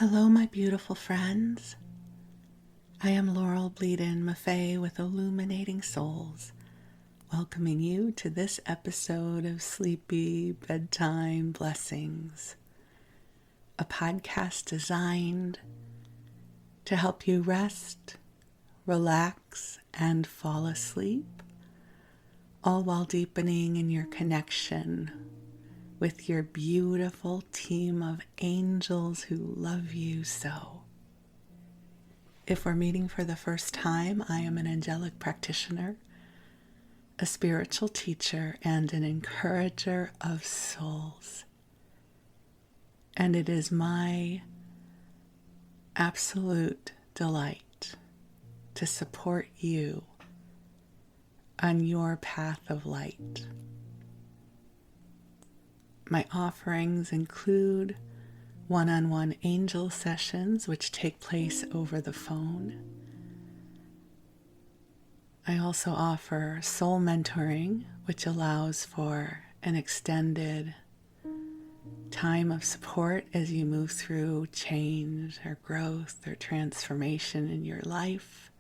Hello, my beautiful friends. I am Bleadon-Maffei with Illuminating Souls, welcoming you to this episode of Sleepy Bedtime Blessings, a podcast designed to help you rest, relax, and fall asleep, all while deepening in your connection with your beautiful team of angels who love you so. If we're meeting for the first time, I am an angelic practitioner, a spiritual teacher, and an encourager of souls. And it is my absolute delight to support you on your path of light. My offerings include one-on-one angel sessions, which take place over the phone. I also offer soul mentoring, which allows for an extended time of support as you move through change or growth or transformation in your life.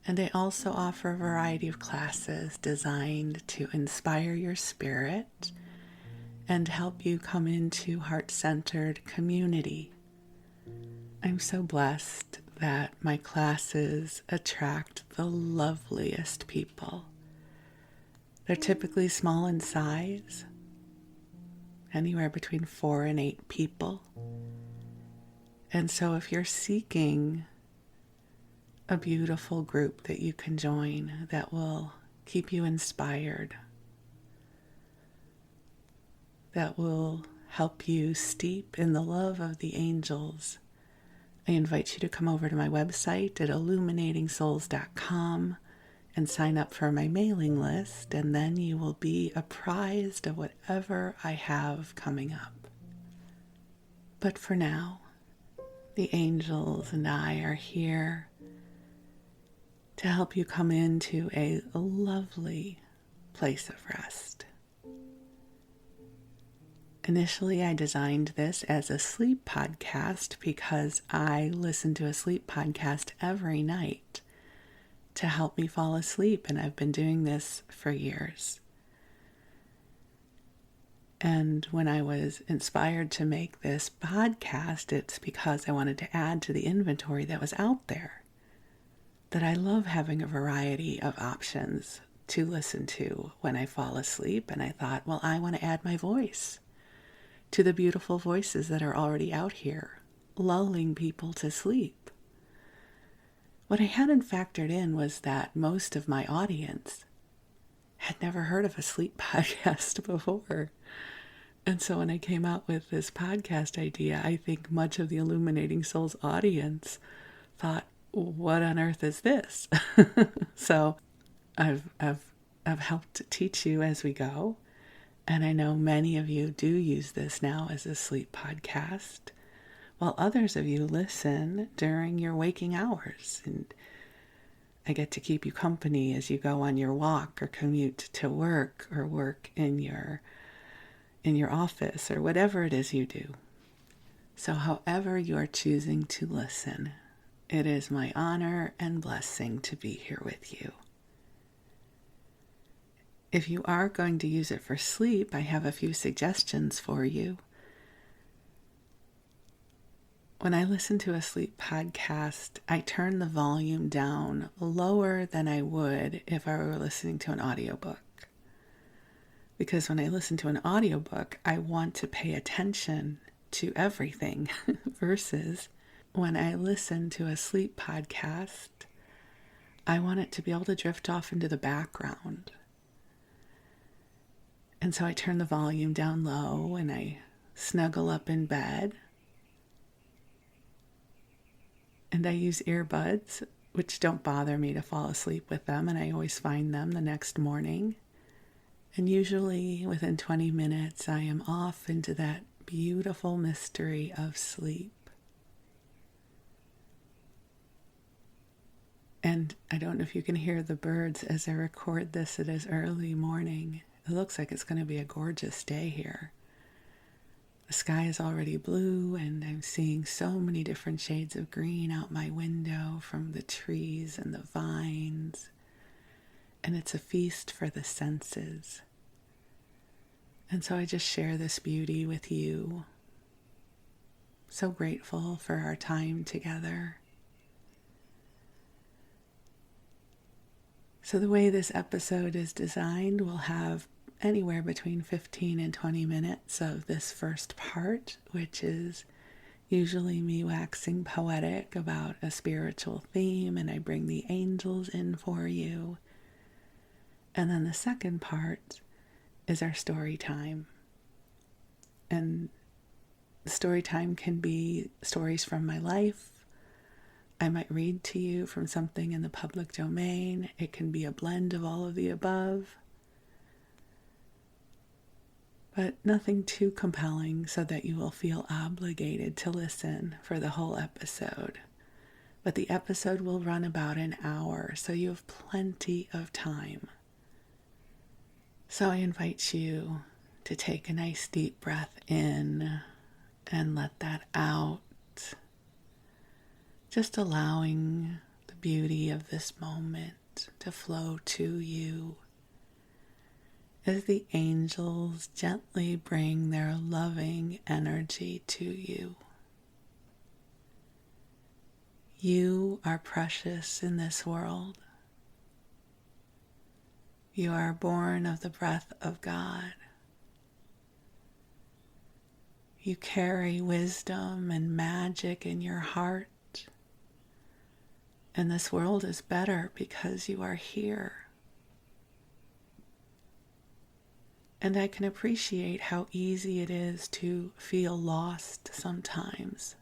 And I also offer a variety of classes designed to inspire your spirit and help you come into heart-centered community. I'm so blessed that my classes attract the loveliest people. They're typically small in size, anywhere between 4 and 8 people. And so if you're seeking a beautiful group that you can join that will keep you inspired, that will help you steep in the love of the angels, I invite you to come over to my website at illuminatingsouls.com and sign up for my mailing list, and then you will be apprised of whatever I have coming up. But for now, the angels and I are here to help you come into a lovely place of rest. Initially, I designed this as a sleep podcast because I listen to a sleep podcast every night to help me fall asleep, and I've been doing this for years. And when I was inspired to make this podcast, it's because I wanted to add to the inventory that was out there, that I love having a variety of options to listen to when I fall asleep, and I thought, well, I want to add my voice to the beautiful voices that are already out here, lulling people to sleep. What I hadn't factored in was that most of my audience had never heard of a sleep podcast before. And so when I came out with this podcast idea, I think much of the Illuminating Souls audience thought, what on earth is this? So I've helped teach you as we go. And I know many of you do use this now as a sleep podcast, while others of you listen during your waking hours. And I get to keep you company as you go on your walk or commute to work or work in your office or whatever it is you do. So however you are choosing to listen, it is my honor and blessing to be here with you. If you are going to use it for sleep, I have a few suggestions for you. When I listen to a sleep podcast, I turn the volume down lower than I would if I were listening to an audiobook. Because when I listen to an audiobook, I want to pay attention to everything versus when I listen to a sleep podcast, I want it to be able to drift off into the background. And so I turn the volume down low and I snuggle up in bed. And I use earbuds, which don't bother me to fall asleep with them, and I always find them the next morning. And usually within 20 minutes, I am off into that beautiful mystery of sleep. And I don't know if you can hear the birds as I record this. It is early morning. It looks like it's going to be a gorgeous day here. The sky is already blue, and I'm seeing so many different shades of green out my window from the trees and the vines. And it's a feast for the senses. And so I just share this beauty with you. So grateful for our time together. So the way this episode is designed, we'll have anywhere between 15 and 20 minutes of this first part, which is usually me waxing poetic about a spiritual theme, and I bring the angels in for you. And then the second part is our story time. And story time can be stories from my life. I might read to you from something in the public domain. It can be a blend of all of the above. But nothing too compelling so that you will feel obligated to listen for the whole episode. But the episode will run about an hour, so you have plenty of time. So I invite you to take a nice deep breath in and let that out. Just allowing the beauty of this moment to flow to you as the angels gently bring their loving energy to you. You are precious in this world. You are born of the breath of God. You carry wisdom and magic in your heart. And this world is better because you are here. And I can appreciate how easy it is to feel lost sometimes,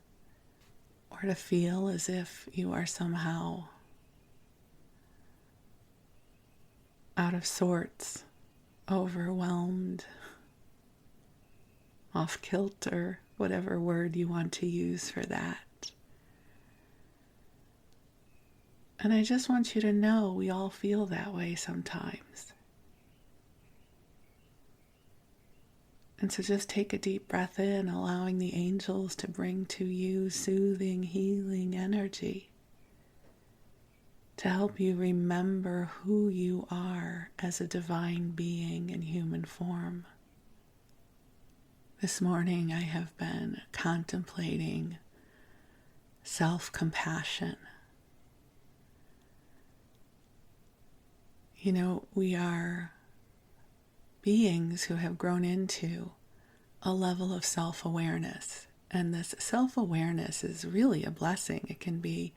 or to feel as if you are somehow out of sorts, overwhelmed, off kilter, whatever word you want to use for that. And I just want you to know we all feel that way sometimes. And so just take a deep breath in, allowing the angels to bring to you soothing, healing energy to help you remember who you are as a divine being in human form. This morning I have been contemplating self-compassion. You know, we are beings who have grown into a level of self-awareness. And this self-awareness is really a blessing. It can be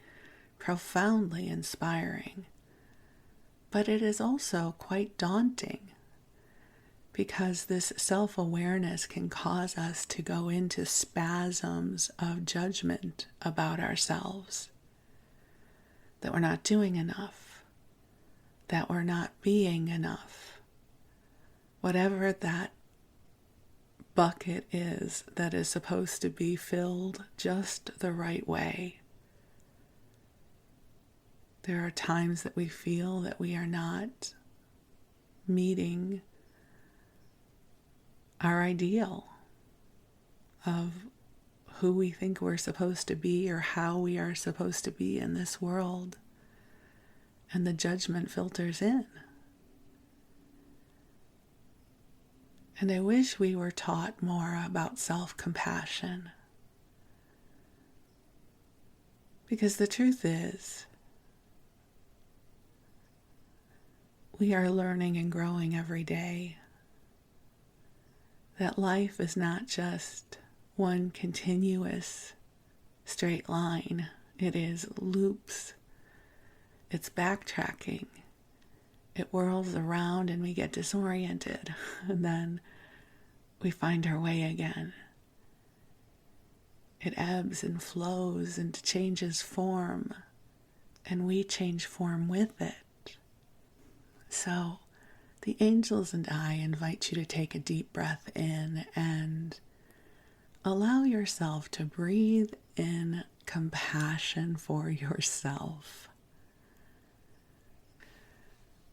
profoundly inspiring. But it is also quite daunting because this self-awareness can cause us to go into spasms of judgment about ourselves. That we're not doing enough. That we're not being enough. Whatever that bucket is that is supposed to be filled just the right way. There are times that we feel that we are not meeting our ideal of who we think we're supposed to be or how we are supposed to be in this world. And the judgment filters in. And I wish we were taught more about self-compassion. Because the truth is, we are learning and growing every day. That life is not just one continuous straight line. It is loops. It's backtracking. It whirls around and we get disoriented. And then we find our way again. It ebbs and flows and changes form. And we change form with it. So the angels and I invite you to take a deep breath in and allow yourself to breathe in compassion for yourself.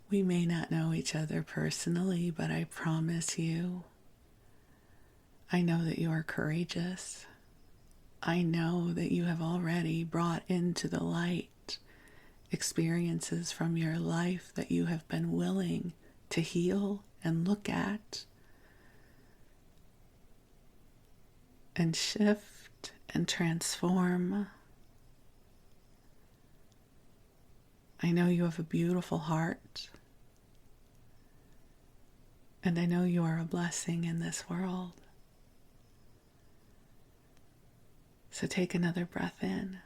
We may not know each other personally, but I promise you, I know that you are courageous. I know that you have already brought into the light experiences from your life that you have been willing to heal and look at and shift and transform. I know you have a beautiful heart, and I know you are a blessing in this world. So take another breath in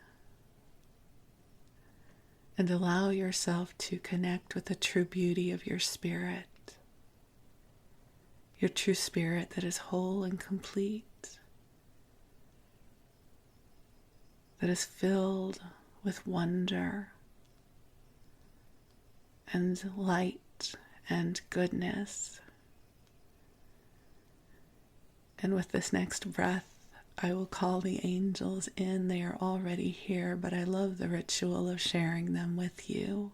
and allow yourself to connect with the true beauty of your spirit, your true spirit that is whole and complete, that is filled with wonder and light and goodness. And with this next breath, I will call the angels in. They are already here, but I love the ritual of sharing them with you.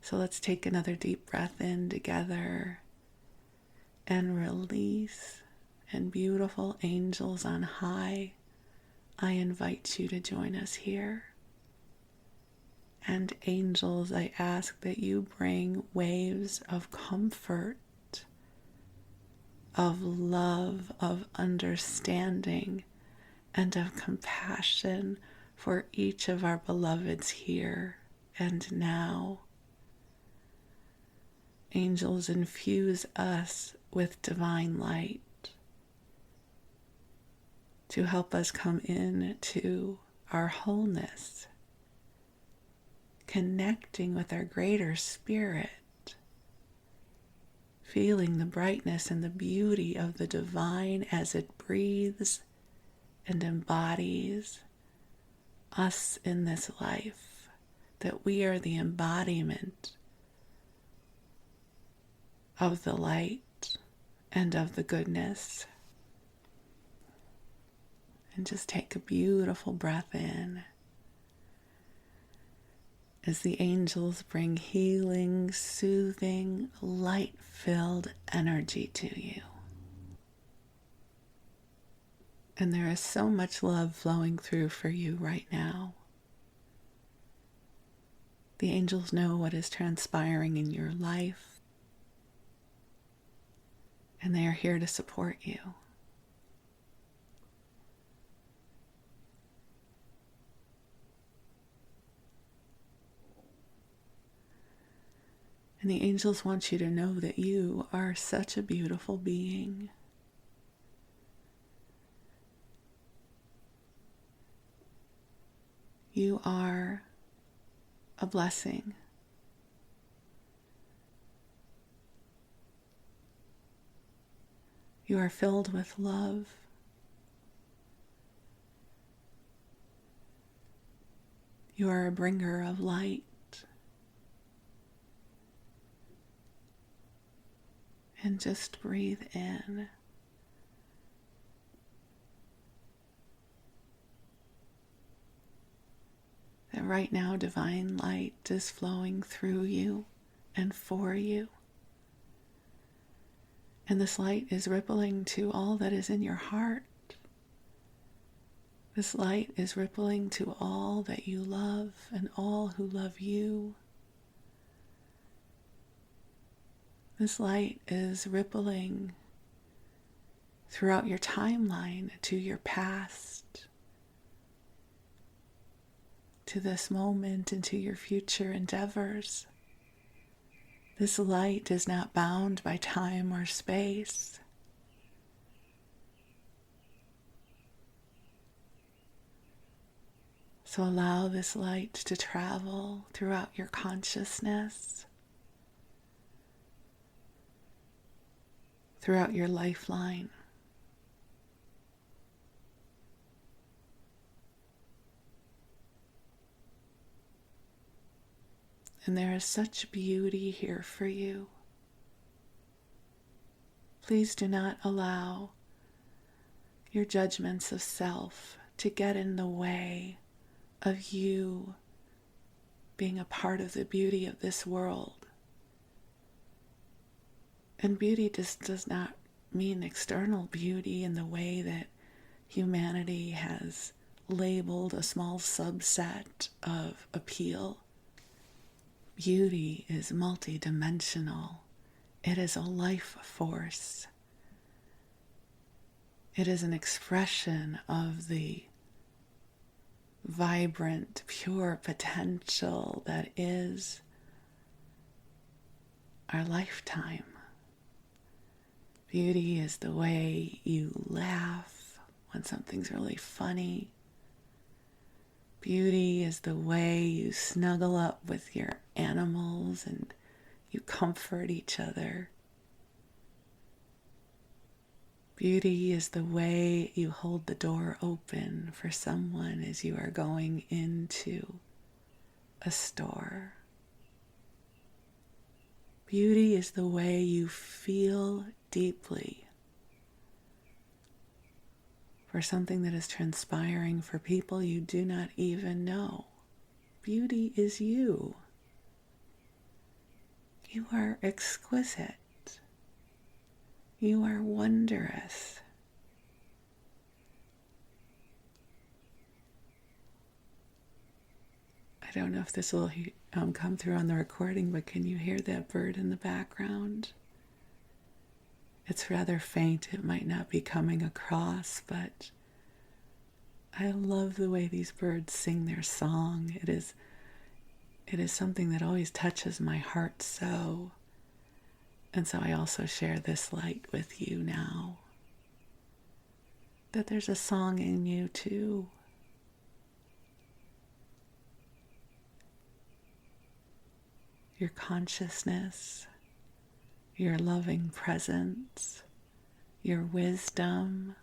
So let's take another deep breath in together and release. And beautiful angels on high, I invite you to join us here. And angels, I ask that you bring waves of comfort, of love, of understanding, and of compassion for each of our beloveds here and now. Angels, infuse us with divine light to help us come into our wholeness, connecting with our greater spirit, feeling the brightness and the beauty of the divine as it breathes and embodies us in this life, that we are the embodiment of the light and of the goodness. And just take a beautiful breath in as the angels bring healing, soothing, light-filled energy to you. And there is so much love flowing through for you right now. The angels know what is transpiring in your life, and they are here to support you. And the angels want you to know that you are such a beautiful being. You are a blessing. You are filled with love. You are a bringer of light. And just breathe in. That right now divine light is flowing through you and for you. And this light is rippling to all that is in your heart. This light is rippling to all that you love and all who love you. This light is rippling throughout your timeline to your past, to this moment, and to your future endeavors. This light is not bound by time or space. So allow this light to travel throughout your consciousness, throughout your lifeline. And there is such beauty here for you. Please do not allow your judgments of self to get in the way of you being a part of the beauty of this world. And beauty just does not mean external beauty in the way that humanity has labeled a small subset of appeal. Beauty is multidimensional. It is a life force. It is an expression of the vibrant, pure potential that is our lifetime. Beauty is the way you laugh when something's really funny. Beauty is the way you snuggle up with your animals and you comfort each other. Beauty is the way you hold the door open for someone as you are going into a store. Beauty is the way you feel deeply for something that is transpiring for people you do not even know. Beauty is you. You are exquisite. You are wondrous. I don't know if this will come through on the recording, but can you hear that bird in the background? It's rather faint. It might not be coming across, but I love the way these birds sing their song. It is something that always touches my heart so. And so I also share this light with you now. That there's a song in you too. Your consciousness, your loving presence, your wisdom,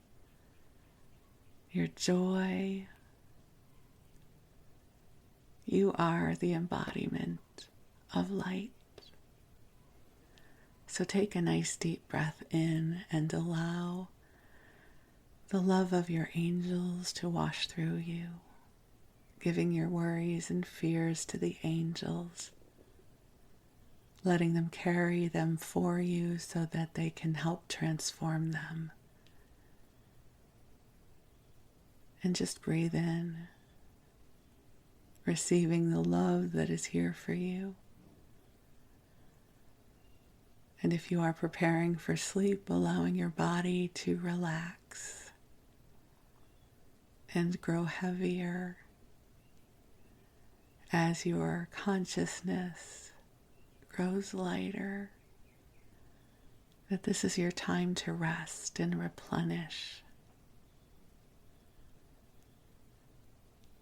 your joy. You are the embodiment of light. So take a nice deep breath in and allow the love of your angels to wash through you, giving your worries and fears to the angels, letting them carry them for you so that they can help transform them. And just breathe in, receiving the love that is here for you. And if you are preparing for sleep, allowing your body to relax and grow heavier as your consciousness grows lighter, that this is your time to rest and replenish.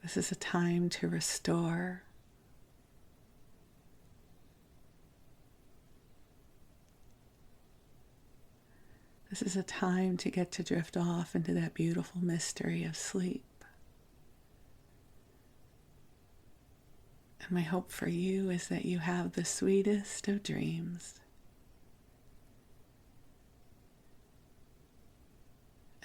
This is a time to restore. This is a time to get to drift off into that beautiful mystery of sleep. And my hope for you is that you have the sweetest of dreams.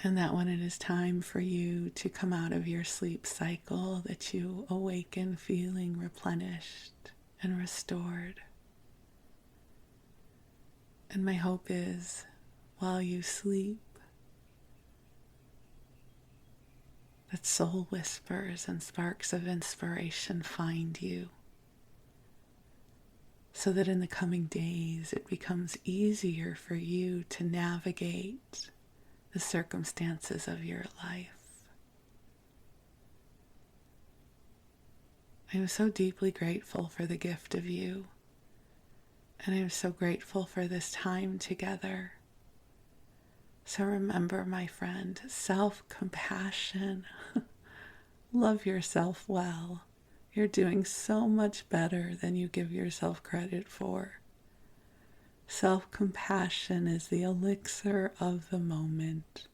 And that when it is time for you to come out of your sleep cycle, that you awaken feeling replenished and restored. And my hope is, while you sleep, that soul whispers and sparks of inspiration find you, so that in the coming days it becomes easier for you to navigate the circumstances of your life. I am so deeply grateful for the gift of you, and I am so grateful for this time together. So remember, my friend, self-compassion. Love yourself well. You're doing so much better than you give yourself credit for. Self-compassion is the elixir of the moment.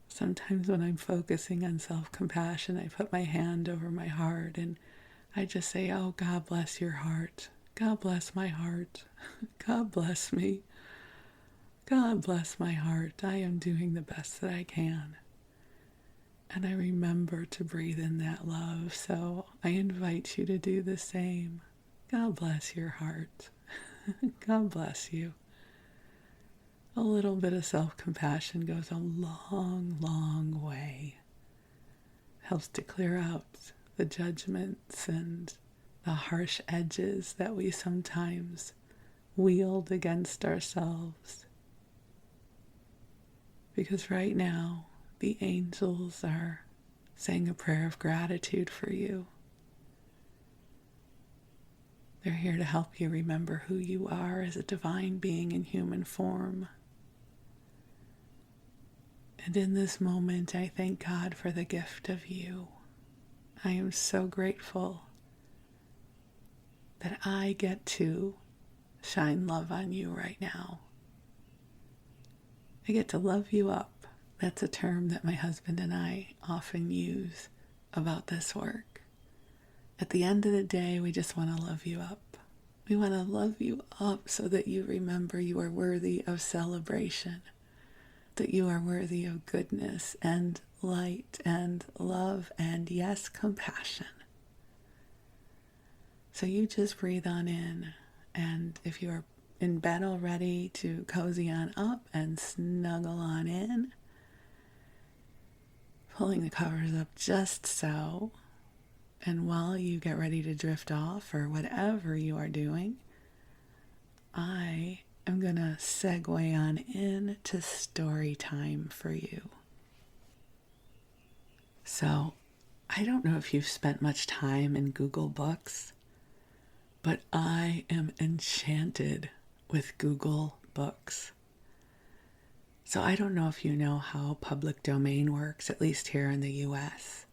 Sometimes when I'm focusing on self-compassion, I put my hand over my heart and I just say, oh, God bless your heart. God bless my heart. God bless me. God bless my heart. I am doing the best that I can. And I remember to breathe in that love. So I invite you to do the same. God bless your heart. God bless you. A little bit of self-compassion goes a long, long way. Helps to clear out the judgments and the harsh edges that we sometimes wield against ourselves. Because right now, the angels are saying a prayer of gratitude for you. They're here to help you remember who you are as a divine being in human form. And in this moment, I thank God for the gift of you. I am so grateful that I get to shine love on you right now. I get to love you up. That's a term that my husband and I often use about this work. At the end of the day, we just want to love you up. We want to love you up so that you remember you are worthy of celebration, that you are worthy of goodness and light and love and, yes, compassion. So you just breathe on in, and if you are in bed already, to cozy on up and snuggle on in, pulling the covers up just so. And while you get ready to drift off or whatever you are doing, I am going to segue on in to story time for you. So, I don't know if you've spent much time in Google Books, but I am enchanted with Google Books. So I don't know if you know how public domain works, at least here in the US.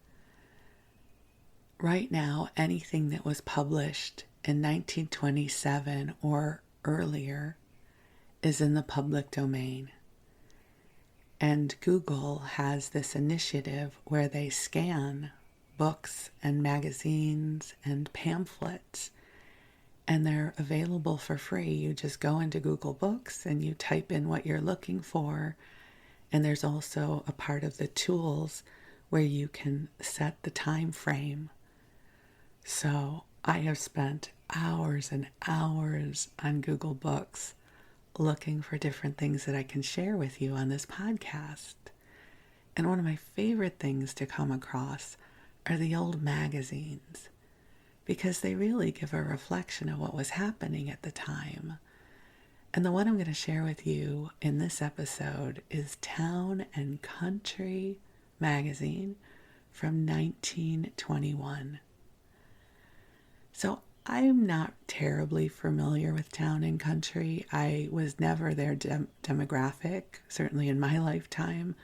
Right now, anything that was published in 1927 or earlier is in the public domain. And Google has this initiative where they scan books and magazines and pamphlets, and they're available for free. You just go into Google Books and you type in what you're looking for. And there's also a part of the tools where you can set the time frame. So I have spent hours and hours on Google Books looking for different things that I can share with you on this podcast. And one of my favorite things to come across are the old magazines, because they really give a reflection of what was happening at the time. And the one I'm going to share with you in this episode is Town and Country magazine from 1921. So I'm not terribly familiar with Town and Country. I was never their demographic, certainly in my lifetime.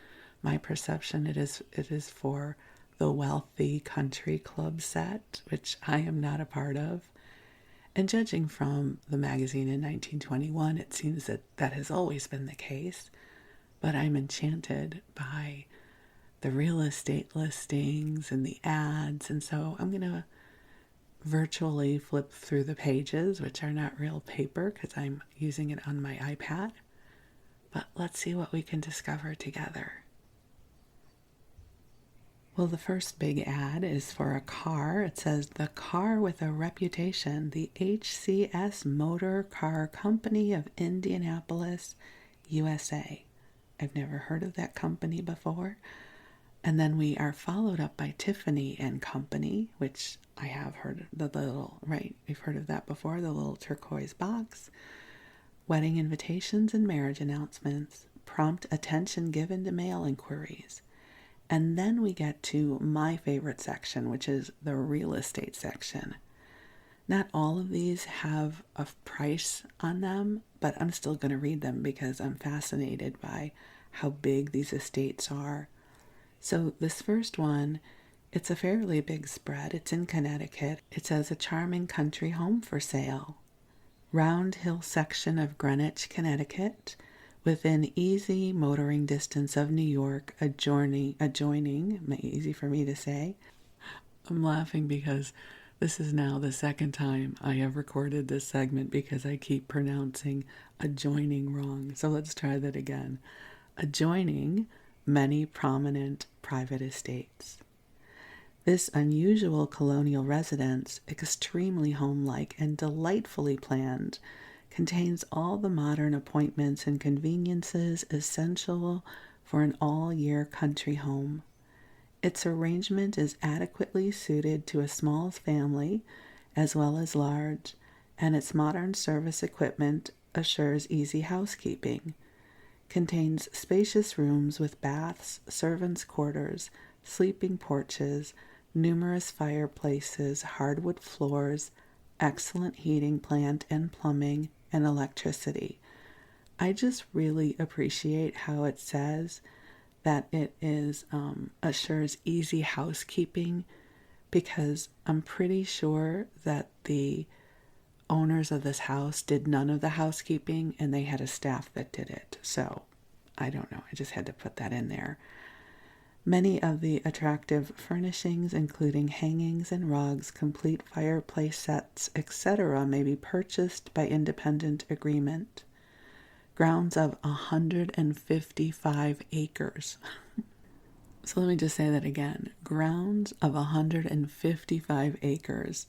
My perception it is for the wealthy country club set, which I am not a part of. And judging from the magazine in 1921, it seems that that has always been the case. But I'm enchanted by the real estate listings and the ads. And so I'm going to virtually flip through the pages, which are not real paper because I'm using it on my iPad. But let's see what we can discover together. Well, the first big ad is for a car. It says, "The car with a reputation, the HCS Motor Car Company of Indianapolis, USA." I've never heard of that company before. And then we are followed up by Tiffany and Company, which I have heard of, we've heard of that before, the little turquoise box. Wedding invitations and marriage announcements, prompt attention given to mail inquiries. And then we get to my favorite section, which is the real estate section. Not all of these have a price on them, but I'm still going to read them because I'm fascinated by how big these estates are. So this first one, it's a fairly big spread. It's in Connecticut. It says, "A charming country home for sale. Round Hill section of Greenwich, Connecticut, within easy motoring distance of New York, adjoining, easy for me to say." I'm laughing because this is now the second time I have recorded this segment because I keep pronouncing adjoining wrong. So let's try that again. Adjoining many prominent private estates. This unusual colonial residence, extremely homelike and delightfully planned, Contains all the modern appointments and conveniences essential for an all-year country home. Its arrangement is adequately suited to a small family as well as large, and its modern service equipment assures easy housekeeping. Contains spacious rooms with baths, servants' quarters, sleeping porches, numerous fireplaces, hardwood floors, excellent heating plant and plumbing, and electricity. I just really appreciate how it says that it is assures easy housekeeping, because I'm pretty sure that the owners of this house did none of the housekeeping and they had a staff that did it. So I don't know. I just had to put that in there. Many of the attractive furnishings, including hangings and rugs, complete fireplace sets, etc., may be purchased by independent agreement. Grounds of 155 acres. So let me just say that again. Grounds of 155 acres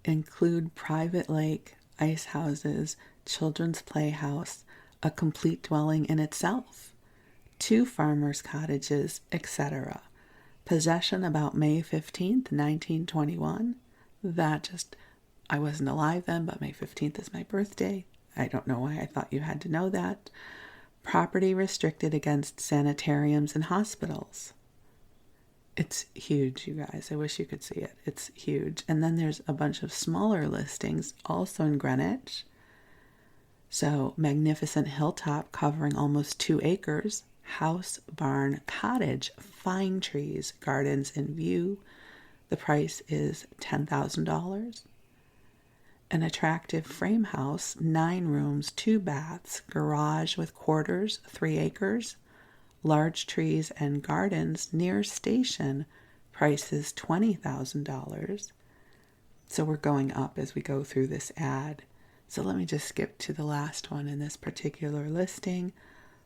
include private lake, ice houses, children's playhouse, a complete dwelling in itself, 2 farmers' cottages, etc. Possession about May 15th, 1921. I wasn't alive then, but May 15th is my birthday. I don't know why I thought you had to know that. Property restricted against sanitariums and hospitals. It's huge, you guys. I wish you could see it. It's huge. And then there's a bunch of smaller listings also in Greenwich. So, magnificent hilltop covering almost 2 acres. House, barn, cottage, fine trees, gardens in view. The price is $10,000. An attractive frame house, 9 rooms, 2 baths, garage with quarters, 3 acres. Large trees and gardens near station, price is $20,000. So we're going up as we go through this ad. So let me just skip to the last one in this particular listing.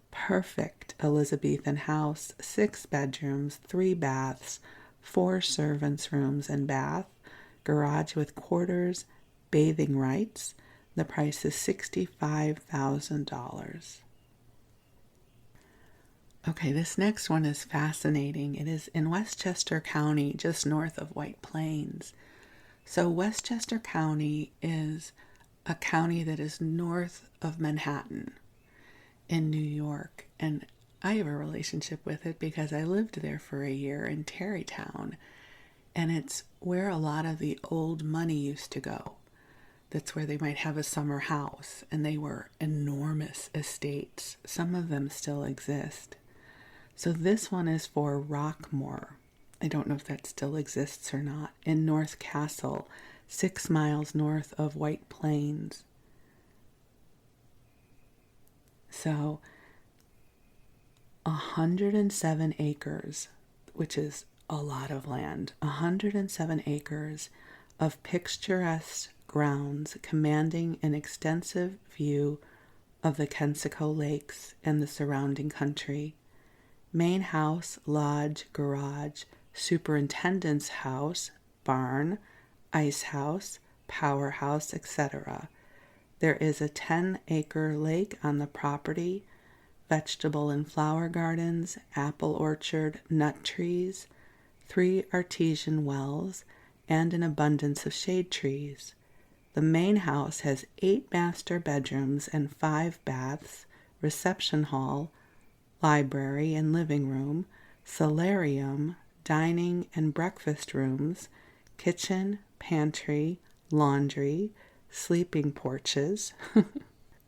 Perfect Elizabethan house, 6 bedrooms, 3 baths, 4 servants' rooms and bath, garage with quarters, bathing rights. The price is $65,000. Okay, this next one is fascinating. It is in Westchester County, just north of White Plains. So Westchester County is a county that is north of Manhattan in New York. And I have a relationship with it because I lived there for a year in Tarrytown. And it's where a lot of the old money used to go. That's where they might have a summer house. And they were enormous estates. Some of them still exist. So this one is for Rockmore. I don't know if that still exists or not. In North Castle, 6 miles north of White Plains. So 107 acres, which is a lot of land. 107 acres of picturesque grounds commanding an extensive view of the Kensico Lakes and the surrounding country. Main house, lodge, garage, superintendent's house, barn, ice house, powerhouse, etc. There is a 10-acre lake on the property, vegetable and flower gardens, apple orchard, nut trees, 3 artesian wells, and an abundance of shade trees. The main house has 8 master bedrooms and 5 baths, reception hall, library and living room, solarium, dining and breakfast rooms, kitchen, pantry, laundry, sleeping porches,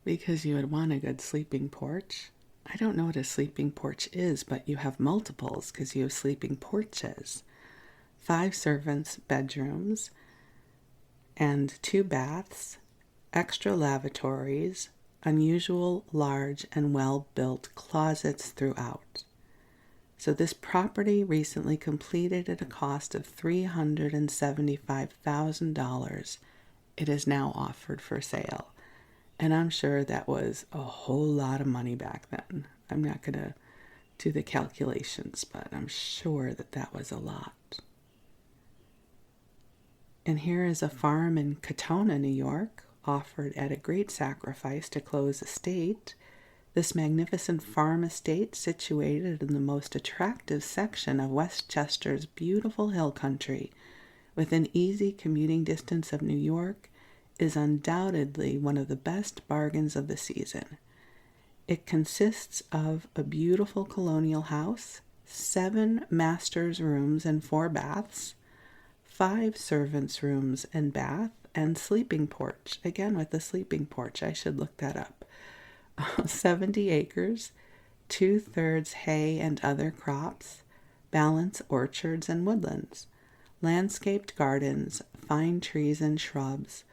because you would want a good sleeping porch. I don't know what a sleeping porch is, but you have multiples because you have sleeping porches. 5 servants' bedrooms and 2 baths, extra lavatories, unusual, large, and well-built closets throughout. So this property recently completed at a cost of $375,000. It is now offered for sale. And I'm sure that was a whole lot of money back then. I'm not going to do the calculations, but I'm sure that that was a lot. And here is a farm in Katona, New York, offered at a great sacrifice to close estate. This magnificent farm estate, situated in the most attractive section of Westchester's beautiful hill country, within easy commuting distance of New York, is undoubtedly one of the best bargains of the season. It consists of a beautiful colonial house, 7 master's rooms and 4 baths, 5 servants' rooms and bath, and sleeping porch. Again, with the sleeping porch, I should look that up. 70 acres, 2/3 hay and other crops, balance orchards and woodlands, landscaped gardens, fine trees and shrubs,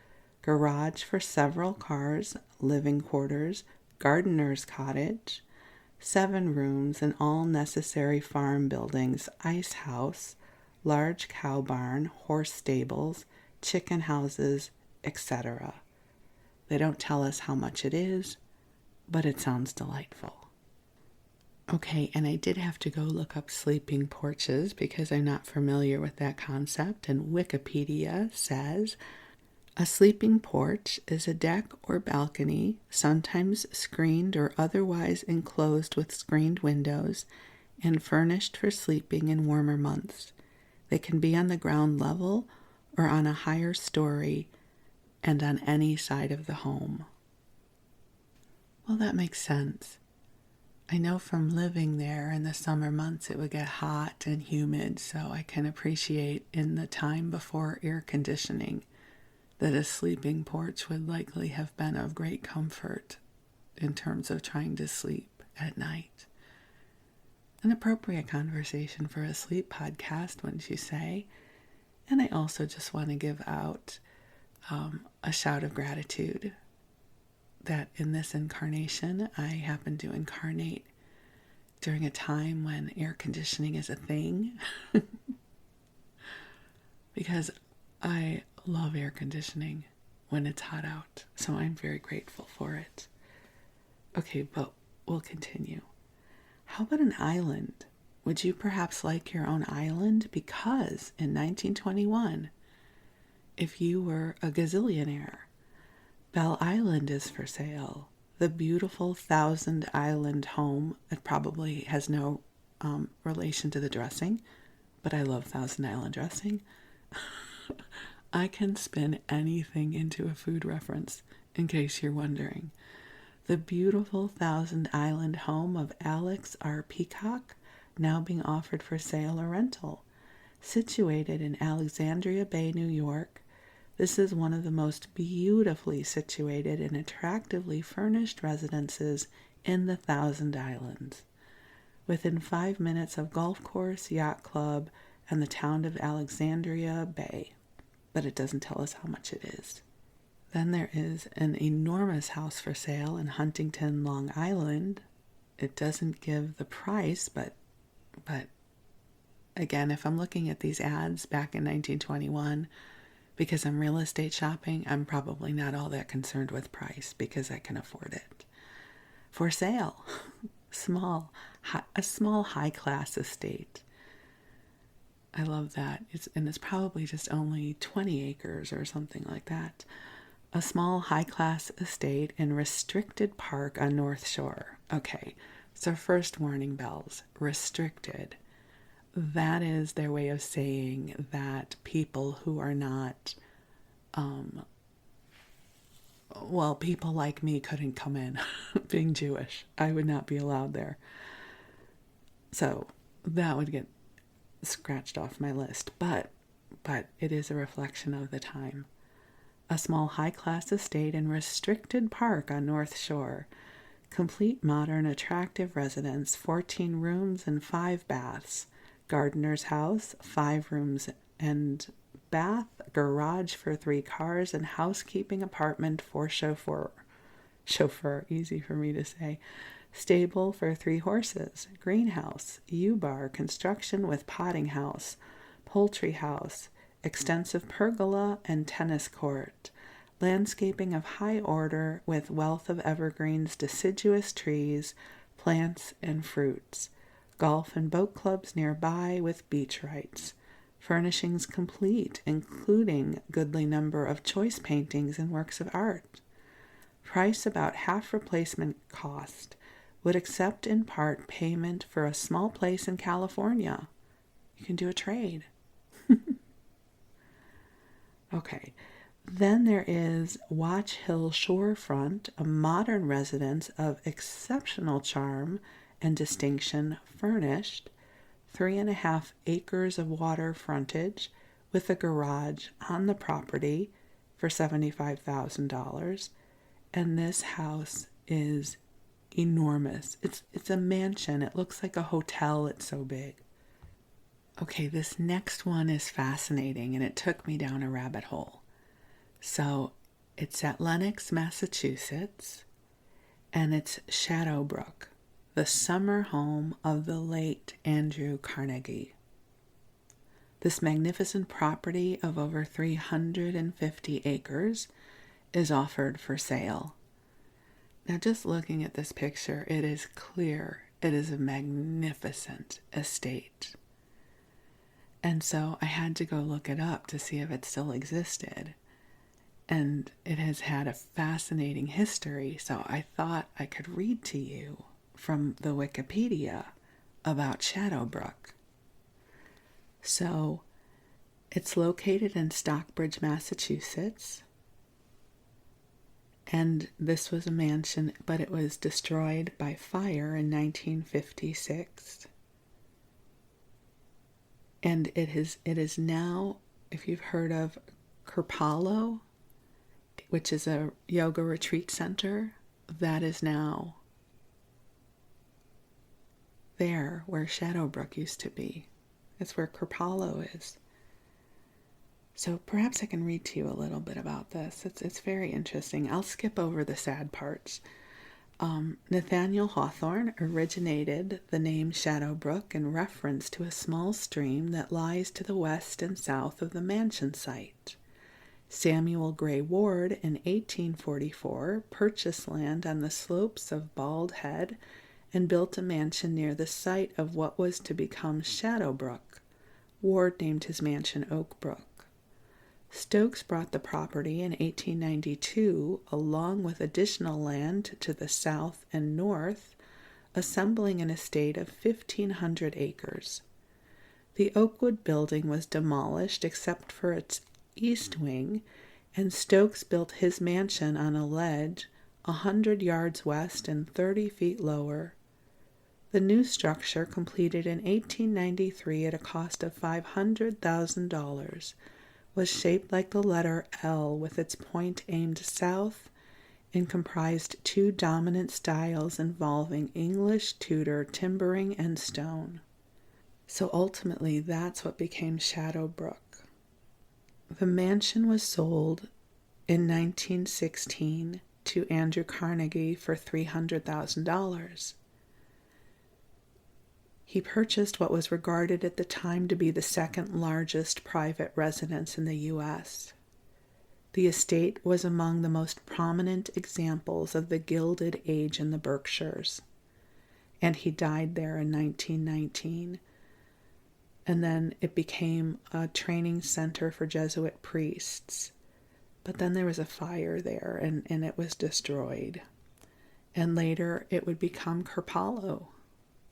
garage for several cars, living quarters, gardener's cottage, 7 rooms and all necessary farm buildings, ice house, large cow barn, horse stables, chicken houses, etc. They don't tell us how much it is, but it sounds delightful. Okay, and I did have to go look up sleeping porches because I'm not familiar with that concept, and Wikipedia says, a sleeping porch is a deck or balcony, sometimes screened or otherwise enclosed with screened windows, and furnished for sleeping in warmer months. They can be on the ground level or on a higher story and on any side of the home. Well, that makes sense. I know from living there in the summer months it would get hot and humid, so I can appreciate in the time before air conditioning that a sleeping porch would likely have been of great comfort in terms of trying to sleep at night. An appropriate conversation for a sleep podcast, wouldn't you say? And I also just want to give out a shout of gratitude that in this incarnation, I happen to incarnate during a time when air conditioning is a thing. Because I love air conditioning when it's hot out. So I'm very grateful for it. Okay, but we'll continue. How about an island? Would you perhaps like your own island? Because in 1921, if you were a gazillionaire, Belle Island is for sale. The beautiful 1,000-island home. It probably has no relation to the dressing, but I love 1,000-island dressing. I can spin anything into a food reference, in case you're wondering. The beautiful 1,000-island home of Alex R. Peacock, now being offered for sale or rental. Situated in Alexandria Bay, New York, this is one of the most beautifully situated and attractively furnished residences in the Thousand Islands. Within 5 minutes of golf course, yacht club, and the town of Alexandria Bay. But it doesn't tell us how much it is. Then there is an enormous house for sale in Huntington, Long Island. It doesn't give the price, but again, if I'm looking at these ads back in 1921, because I'm real estate shopping, I'm probably not all that concerned with price because I can afford it. For sale, a small high-class estate. I love that. It's probably just only 20 acres or something like that. A small high-class estate in restricted park on North Shore. Okay, so first warning bells, restricted. That is their way of saying that people who are not, people like me couldn't come in. Being Jewish, I would not be allowed there. So that would get scratched off my list, but it is a reflection of the time. A small high-class estate in restricted park on North Shore. Complete modern attractive residence, 14 rooms and 5 baths. Gardener's house, 5 rooms and bath, garage for 3 cars, and housekeeping apartment for chauffeur, easy for me to say. Stable for 3 horses, greenhouse, U-bar, construction with potting house, poultry house, extensive pergola and tennis court, landscaping of high order with wealth of evergreens, deciduous trees, plants, and fruits, golf and boat clubs nearby with beach rights, Furnishings complete, including goodly number of choice paintings and works of art. Price about half replacement cost. Would accept in part payment for a small place in California. You can do a trade. Okay. Then there is Watch Hill Shorefront, a modern residence of exceptional charm and distinction, furnished, 3.5 acres of water frontage with a garage on the property for $75,000. And this house is enormous. It's a mansion. It looks like a hotel. It's so big. Okay, this next one is fascinating, and it took me down a rabbit hole. So it's at Lenox, Massachusetts, and it's Shadowbrook, the summer home of the late Andrew Carnegie. This magnificent property of over 350 acres is offered for sale. Now, just looking at this picture, it is clear it is a magnificent estate. And so I had to go look it up to see if it still existed. And it has had a fascinating history, so I thought I could read to you from the Wikipedia about Shadowbrook. So, it's located in Stockbridge, Massachusetts. And this was a mansion, but it was destroyed by fire in 1956. And it is now, if you've heard of Kripalu, which is a yoga retreat center, that is now there where Shadowbrook used to be. It's where Kripalu is. So perhaps I can read to you a little bit about this. It's very interesting. I'll skip over the sad parts. Nathaniel Hawthorne originated the name Shadowbrook in reference to a small stream that lies to the west and south of the mansion site. Samuel Gray Ward in 1844 purchased land on the slopes of Bald Head and built a mansion near the site of what was to become Shadowbrook. Ward named his mansion Oakbrook. Stokes brought the property in 1892 along with additional land to the south and north, assembling an estate of 1,500 acres. The Oakwood building was demolished except for its east wing, and Stokes built his mansion on a ledge 100 yards west and 30 feet lower. The new structure, completed in 1893 at a cost of $500,000, was shaped like the letter L with its point aimed south and comprised two dominant styles involving English Tudor timbering and stone. So ultimately, that's what became Shadowbrook. The mansion was sold in 1916 to Andrew Carnegie for $300,000. He purchased what was regarded at the time to be the second largest private residence in the U.S. The estate was among the most prominent examples of the Gilded Age in the Berkshires, and he died there in 1919. And then it became a training center for Jesuit priests. But then there was a fire there, and it was destroyed. And later it would become Kripalu.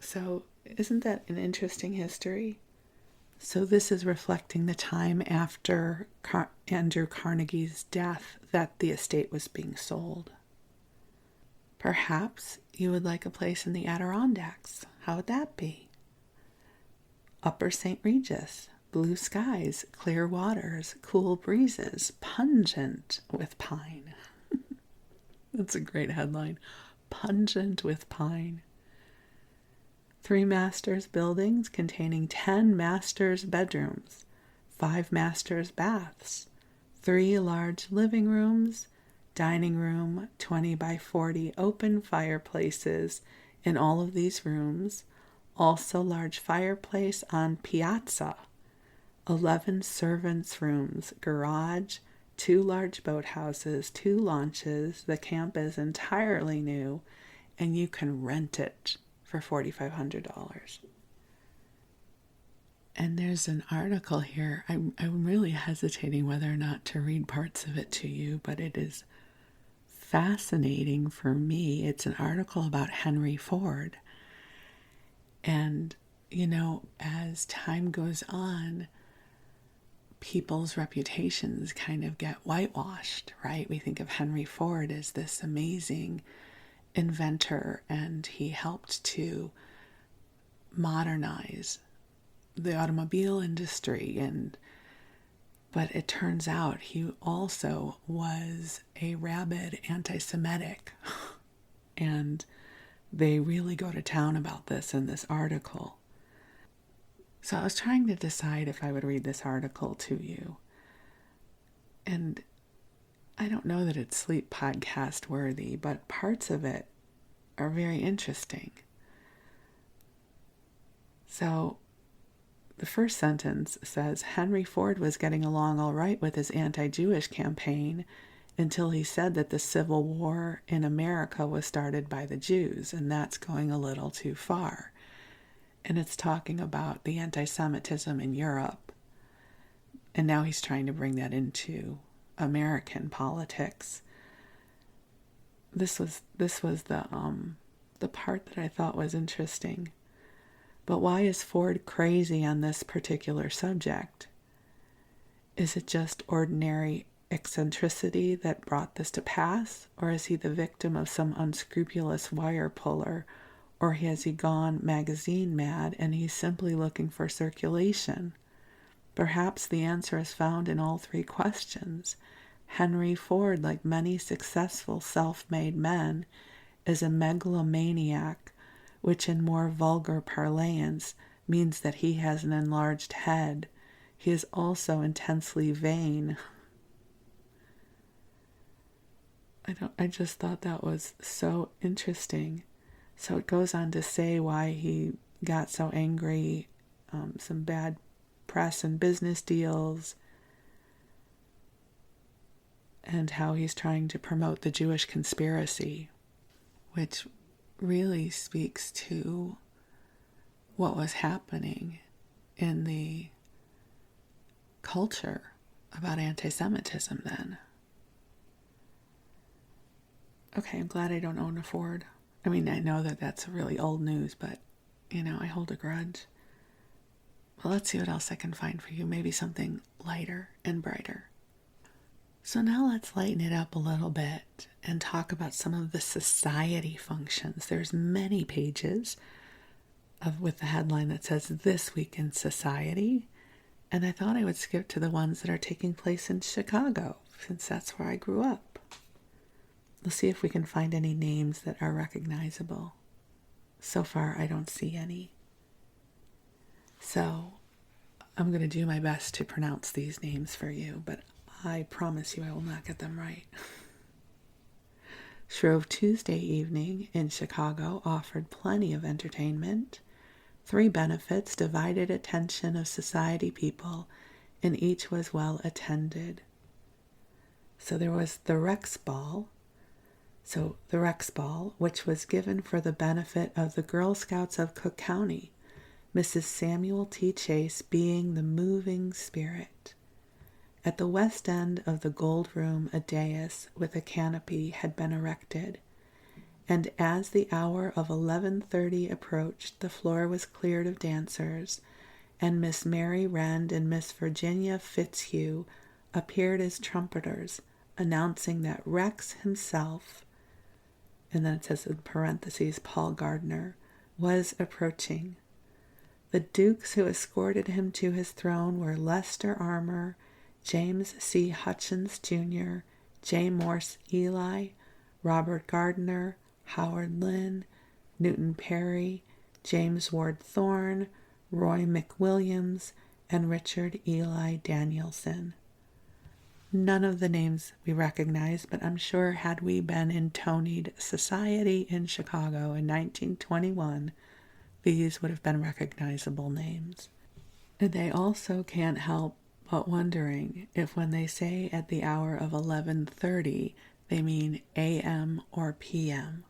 So isn't that an interesting history? So this is reflecting the time after Andrew Carnegie's death that the estate was being sold. Perhaps you would like a place in the Adirondacks. How would that be? Upper St. Regis, blue skies, clear waters, cool breezes, pungent with pine. That's a great headline. Pungent with pine. 3 masters buildings containing 10 masters bedrooms, 5 masters baths, 3 large living rooms, dining room, 20 by 40 open fireplaces in all of these rooms, also large fireplace on piazza, 11 servants' rooms, garage, 2 large boathouses, 2 launches. The camp is entirely new, and you can rent it for $4,500. And there's an article here. I'm really hesitating whether or not to read parts of it to you, but it is fascinating for me. It's an article about Henry Ford. And, as time goes on, people's reputations kind of get whitewashed, right? We think of Henry Ford as this amazing inventor, and he helped to modernize the automobile industry, but it turns out he also was a rabid anti-Semitic. And they really go to town about this in this article. So I was trying to decide if I would read this article to you. And I don't know that it's sleep podcast worthy, but parts of it are very interesting. So the first sentence says, Henry Ford was getting along all right with his anti-Jewish campaign until he said that the Civil War in America was started by the Jews, and that's going a little too far. And it's talking about the anti-Semitism in Europe. And now he's trying to bring that into American politics. This was the part that I thought was interesting. But why is Ford crazy on this particular subject? Is it just ordinary eccentricity that brought this to pass? Or is he the victim of some unscrupulous wire puller? Or has he gone magazine mad and he's simply looking for circulation? Perhaps the answer is found in all three questions. Henry Ford, like many successful self-made men, is a megalomaniac, which in more vulgar parlance means that he has an enlarged head. He is also intensely vain. I just thought that was so interesting. So it goes on to say why he got so angry, some bad press and business deals, and how he's trying to promote the Jewish conspiracy, which really speaks to what was happening in the culture about anti-Semitism then. Okay, I'm glad I don't own a Ford. I mean, I know that that's really old news, but, I hold a grudge. Well, let's see what else I can find for you. Maybe something lighter and brighter. So now let's lighten it up a little bit and talk about some of the society functions. There's many pages with the headline that says This Week in Society. And I thought I would skip to the ones that are taking place in Chicago, since that's where I grew up. Let's see if we can find any names that are recognizable. So far, I don't see any. So I'm going to do my best to pronounce these names for you, but I promise you I will not get them right. Shrove Tuesday evening in Chicago offered plenty of entertainment. 3 benefits divided attention of society people, and each was well attended. So there was the Rex Ball. So the Rex Ball, which was given for the benefit of the Girl Scouts of Cook County, Mrs. Samuel T. Chase being the moving spirit. At the west end of the Gold Room, a dais with a canopy had been erected, and as the hour of 11:30 approached, the floor was cleared of dancers, and Miss Mary Rend and Miss Virginia Fitzhugh appeared as trumpeters, announcing that Rex himself, and then it says in parentheses, Paul Gardner, was approaching. The dukes who escorted him to his throne were Lester Armour, James C. Hutchins, Jr., J. Morse Ely, Robert Gardner, Howard Lynn, Newton Perry, James Ward Thorne, Roy McWilliams, and Richard Eli Danielson. None of the names we recognize, but I'm sure had we been in Tonied society in Chicago in 1921, these would have been recognizable names. And they also can't help but wondering if when they say at the hour of 11:30, they mean AM or PM.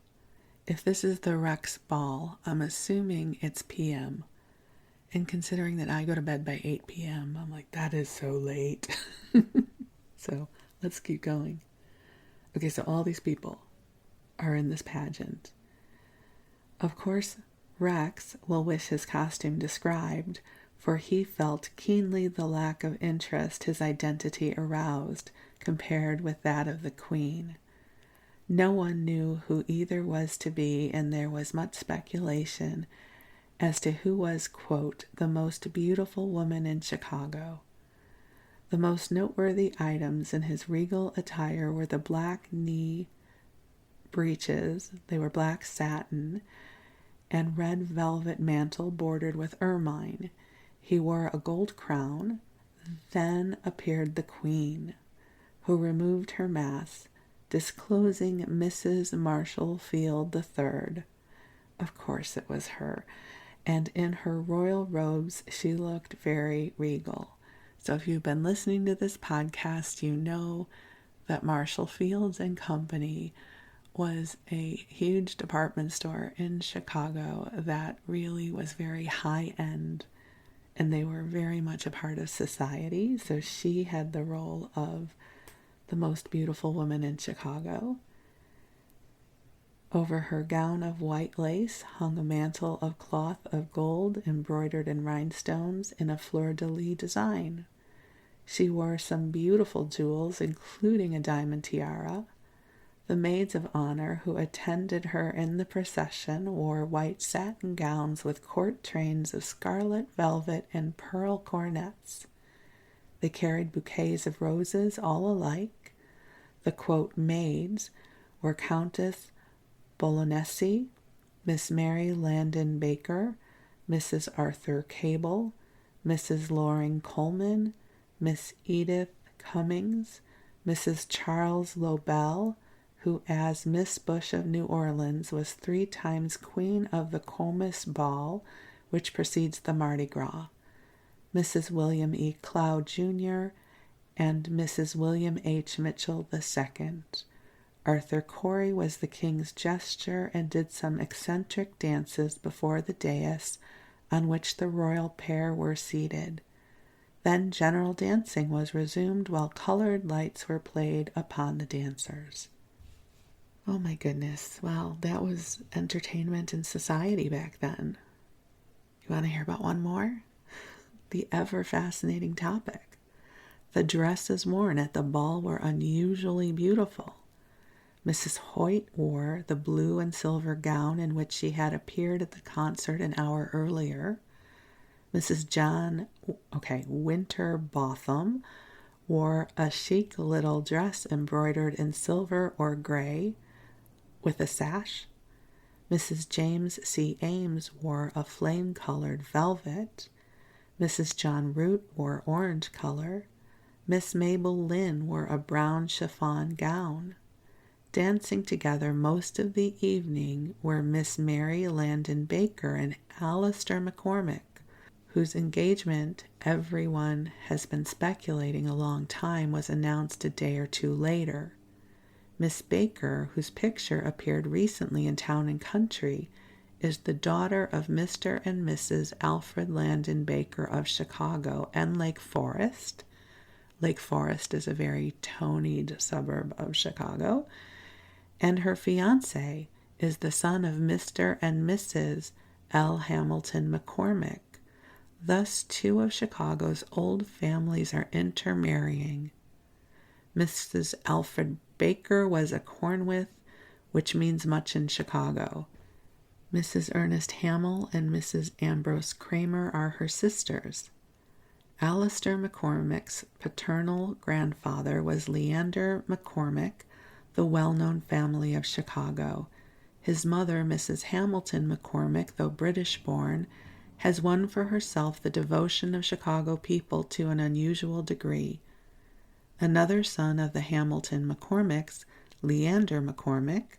If this is the Rex Ball, I'm assuming it's PM. And considering that I go to bed by 8 p.m., I'm like, that is so late. So let's keep going. Okay, so all these people are in this pageant. Of course, Rex will wish his costume described, for he felt keenly the lack of interest his identity aroused compared with that of the queen. No one knew who either was to be, and there was much speculation as to who was, quote, the most beautiful woman in Chicago. The most noteworthy items in his regal attire were the black knee breeches, they were black satin, and red velvet mantle bordered with ermine. He wore a gold crown. Then appeared the queen, who removed her mask, disclosing Mrs. Marshall Field III. Of course it was her, and in her royal robes she looked very regal. So if you've been listening to this podcast, you know that Marshall Fields and Company was a huge department store in Chicago that really was very high end, and they were very much a part of society. So she had the role of the most beautiful woman in Chicago. Over her gown of white lace hung a mantle of cloth of gold embroidered in rhinestones in a fleur-de-lis design. She wore some beautiful jewels, including a diamond tiara. The maids of honor who attended her in the procession wore white satin gowns with court trains of scarlet velvet and pearl coronets. They carried bouquets of roses all alike. The, quote, maids were Countess Bolognesi, Miss Mary Landon Baker, Mrs. Arthur Cable, Mrs. Loring Coleman, Miss Edith Cummings, Mrs. Charles Lobel, who as Miss Bush of New Orleans was 3 times queen of the Comus Ball, which precedes the Mardi Gras, Mrs. William E. Cloud Jr., and Mrs. William H. Mitchell II. Arthur Corey was the king's jester and did some eccentric dances before the dais on which the royal pair were seated. Then general dancing was resumed while colored lights were played upon the dancers. Oh my goodness. Well, that was entertainment and society back then. You want to hear about one more? The ever-fascinating topic. The dresses worn at the ball were unusually beautiful. Mrs. Hoyt wore the blue and silver gown in which she had appeared at the concert an hour earlier. Mrs. Winterbotham wore a chic little dress embroidered in silver or gray with a sash. Mrs. James C. Ames wore a flame-colored velvet. Mrs. John Root wore orange color. Miss Mabel Lynn wore a brown chiffon gown. Dancing together most of the evening were Miss Mary Landon Baker and Alistair McCormick, whose engagement everyone has been speculating a long time was announced a day or two later. Miss Baker, whose picture appeared recently in Town and Country, is the daughter of Mr. and Mrs. Alfred Landon Baker of Chicago and Lake Forest. Lake Forest is a very tonied suburb of Chicago. And her fiancé is the son of Mr. and Mrs. L. Hamilton McCormick. Thus, 2 of Chicago's old families are intermarrying. Mrs. Alfred Baker was a Cornwith, which means much in Chicago. Mrs. Ernest Hamill and Mrs. Ambrose Kramer are her sisters. Alistair McCormick's paternal grandfather was Leander McCormick, the well-known family of Chicago. His mother, Mrs. Hamilton McCormick, though British-born, has won for herself the devotion of Chicago people to an unusual degree. Another son of the Hamilton McCormicks, Leander McCormick,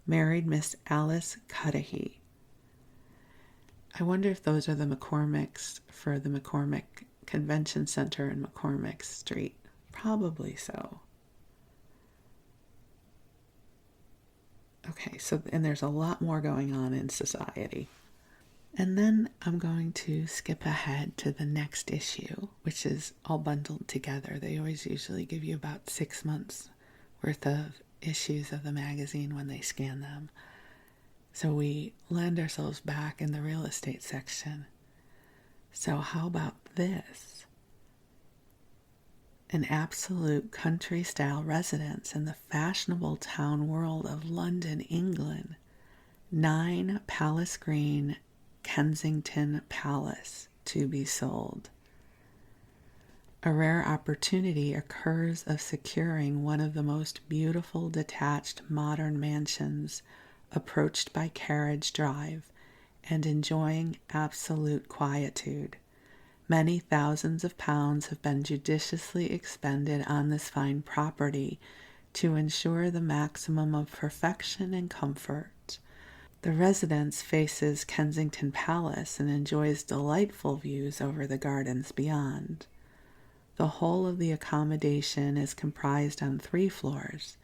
married Miss Alice Cudahy. I wonder if those are the McCormicks for the McCormick Convention Center in McCormick Street. Probably so. Okay, so, and there's a lot more going on in society. And then I'm going to skip ahead to the next issue, which is all bundled together. They always usually give you about 6 months worth of issues of the magazine when they scan them. So we land ourselves back in the real estate section. So how about this? An absolute country-style residence in the fashionable town world of London, England. 9 Palace Green, Kensington Palace, to be sold. A rare opportunity occurs of securing one of the most beautiful detached modern mansions approached by carriage drive and enjoying absolute quietude. Many thousands of pounds have been judiciously expended on this fine property to ensure the maximum of perfection and comfort. The residence faces Kensington Palace and enjoys delightful views over the gardens beyond. The whole of the accommodation is comprised on 3 floors,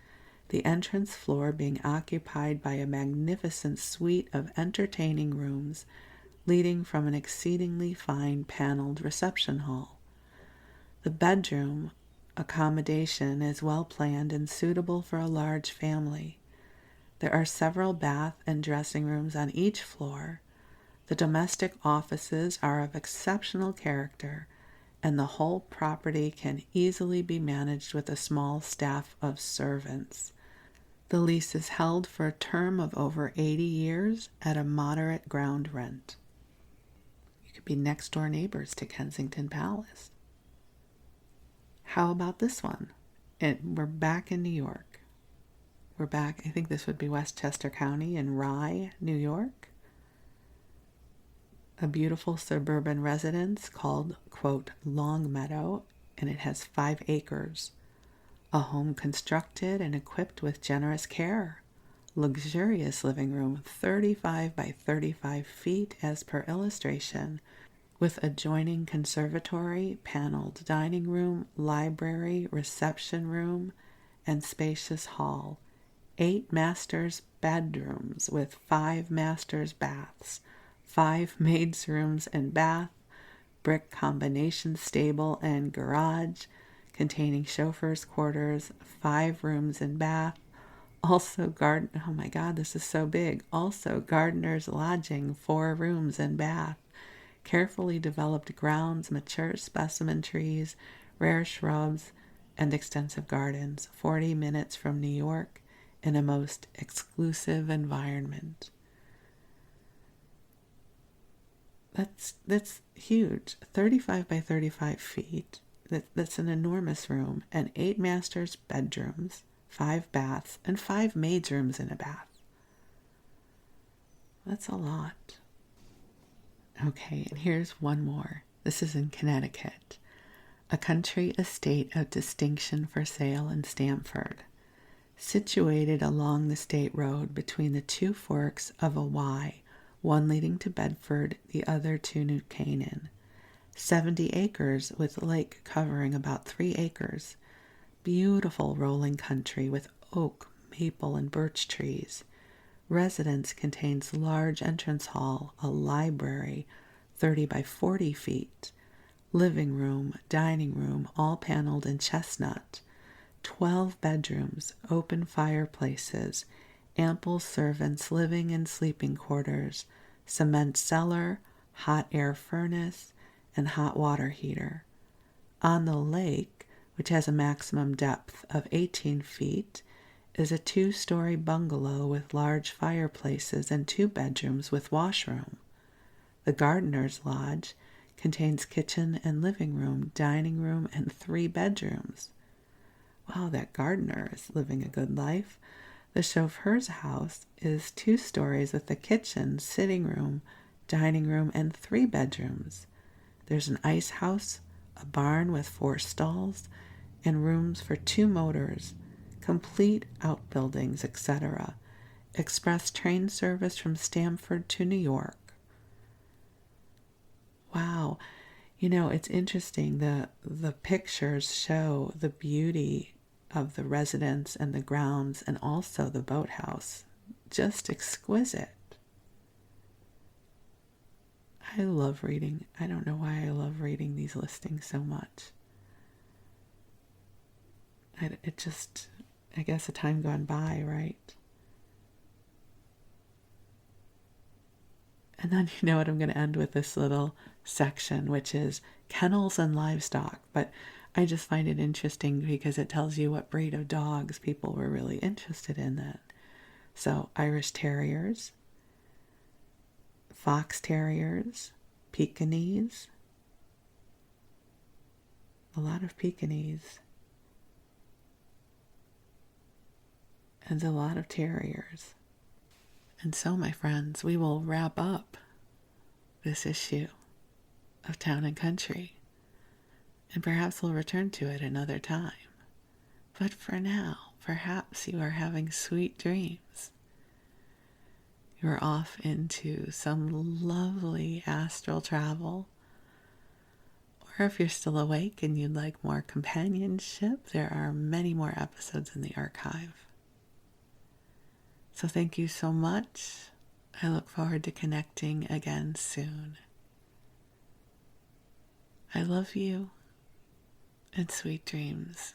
the entrance floor being occupied by a magnificent suite of entertaining rooms leading from an exceedingly fine paneled reception hall. The bedroom accommodation is well planned and suitable for a large family. There are several bath and dressing rooms on each floor. The domestic offices are of exceptional character, and the whole property can easily be managed with a small staff of servants. The lease is held for a term of over 80 years at a moderate ground rent. You could be next door neighbors to Kensington Palace. How about this one? We're back in New York. We're back, I think this would be Westchester County in Rye, New York. A beautiful suburban residence called, quote, Long Meadow, and it has 5 acres. A home constructed and equipped with generous care. Luxurious living room, 35 by 35 feet as per illustration, with adjoining conservatory, paneled dining room, library, reception room, and spacious hall. 8 masters' bedrooms with 5 masters' baths, 5 maids' rooms and bath, brick combination stable and garage, containing chauffeur's quarters, 5 rooms and bath, also oh my God, this is so big, also gardener's lodging, 4 rooms and bath, carefully developed grounds, mature specimen trees, rare shrubs, and extensive gardens, 40 minutes from New York, in a most exclusive environment. That's huge. 35 by 35 feet. That's an enormous room, and 8 masters' bedrooms, 5 baths, and 5 maids' rooms and a bath. That's a lot. Okay, and here's one more. This is in Connecticut. A country estate of distinction for sale in Stamford. Situated along the state road between the 2 forks of a Y, one leading to Bedford, the other to New Canaan. 70 acres with lake covering about 3 acres. Beautiful rolling country with oak, maple, and birch trees. Residence contains large entrance hall, a library, 30 by 40 feet, living room, dining room, all paneled in chestnut, 12 bedrooms, open fireplaces, ample servants' living and sleeping quarters, cement cellar, hot air furnace, and hot water heater. On the lake, which has a maximum depth of 18 feet, is a 2-story bungalow with large fireplaces and 2 bedrooms with washroom. The gardener's lodge contains kitchen and living room, dining room, and 3 bedrooms. Wow, that gardener is living a good life. The chauffeur's house is 2 stories with a kitchen, sitting room, dining room, and 3 bedrooms. There's an ice house, a barn with 4 stalls, and rooms for 2 motors, complete outbuildings, etc. Express train service from Stamford to New York. Wow. You know, it's interesting. The pictures show the beauty of the residence and the grounds and also the boathouse. Just exquisite. I love reading. I don't know why I love reading these listings so much. I guess a time gone by, right? And then you know what, I'm going to end with this little section, which is kennels and livestock. But I just find it interesting because it tells you what breed of dogs people were really interested in then. So Irish Terriers, Fox Terriers, Pekingese, a lot of Pekingese, and a lot of Terriers. And so, my friends, we will wrap up this issue of Town and Country, and perhaps we'll return to it another time. But for now, perhaps you are having sweet dreams. You are off into some lovely astral travel. Or if you're still awake and you'd like more companionship, there are many more episodes in the archive. So thank you so much. I look forward to connecting again soon. I love you, and sweet dreams.